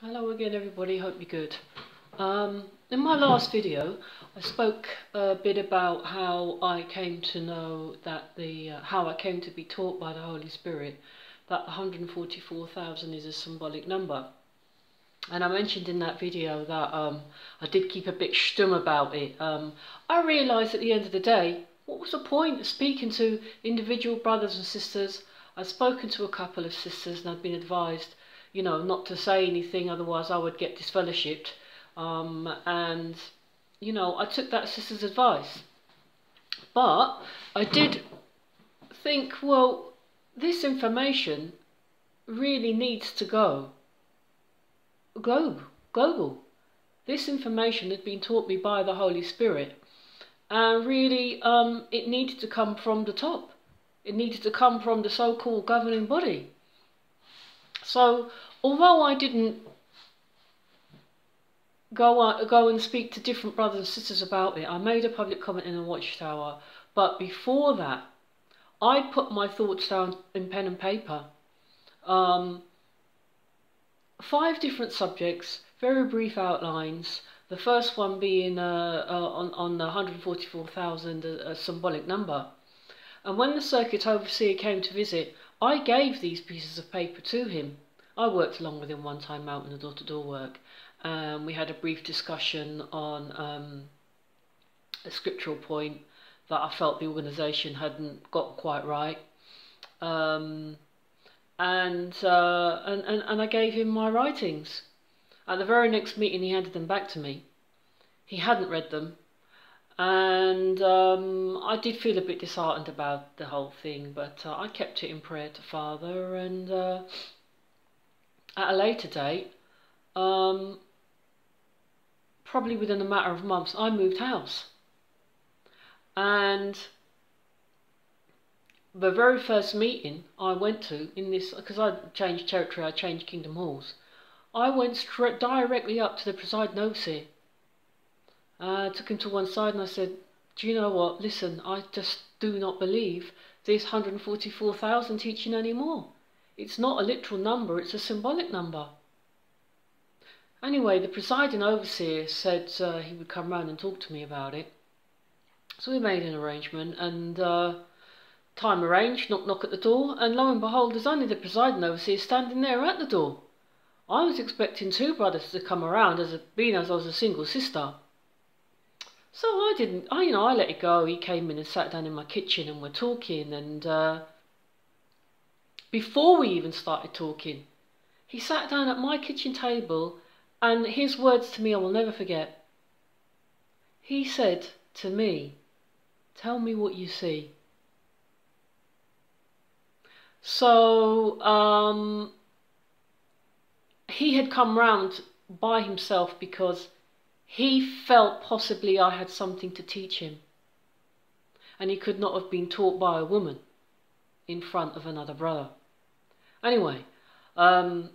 Hello again everybody, hope you're good. In my last video I spoke a bit about how I came to know that how I came to be taught by the Holy Spirit that 144,000 is a symbolic number. And I mentioned in that video that I did keep a bit stum about it. I realised at the end of the day, what was the point of speaking to individual brothers and sisters? I'd spoken to a couple of sisters and I'd been advised, you know, not to say anything, otherwise I would get disfellowshipped. And, you know, I took that sister's advice. But I did think, well, this information really needs to go global. This information had been taught me by the Holy Spirit. And really, it needed to come from the top. It needed to come from the so-called governing body. So, although I didn't go and speak to different brothers and sisters about it, I made a public comment in the Watchtower. But before that, I put my thoughts down in pen and paper. 5 different subjects, very brief outlines. The first one being on the 144,000, a symbolic number. And when the circuit overseer came to visit, I gave these pieces of paper to him. I worked along with him one time out in the door-to-door work. We had a brief discussion on a scriptural point that I felt the organisation hadn't got quite right. And I gave him my writings. At the very next meeting, he handed them back to me. He hadn't read them. And I did feel a bit disheartened about the whole thing, but I kept it in prayer to Father, and at a later date, probably within a matter of months, I moved house. And the very first meeting I went to in this, because I changed territory, I changed Kingdom Halls, I went directly up to the presiding overseer. I took him to one side and I said, do you know what, listen, I just do not believe this 144,000 teaching anymore. It's not a literal number, it's a symbolic number. Anyway, the presiding overseer said he would come round and talk to me about it. So we made an arrangement, and time arranged, knock at the door, and lo and behold, there's only the presiding overseer standing there at the door. I was expecting 2 brothers to come around, being as I was a single sister. So I let it go. He came in and sat down in my kitchen and we're talking, and before we even started talking, he sat down at my kitchen table, and his words to me I will never forget. He said to me, tell me what you see. So he had come round by himself because he felt possibly I had something to teach him. And he could not have been taught by a woman in front of another brother. Anyway, I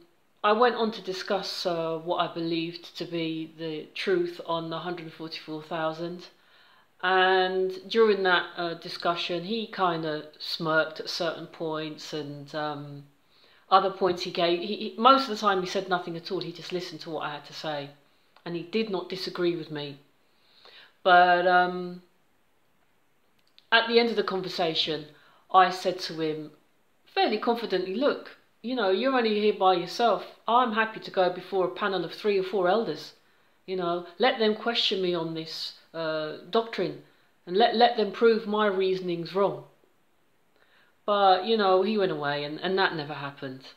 went on to discuss what I believed to be the truth on the 144,000. And during that discussion, he kind of smirked at certain points, and other points he gave. Most of the time he said nothing at all, he just listened to what I had to say. And he did not disagree with me. But at the end of the conversation, I said to him fairly confidently, look, you know, you're only here by yourself. I'm happy to go before a panel of 3 or 4 elders. You know, let them question me on this doctrine, and let them prove my reasonings wrong. But, you know, he went away, and that never happened.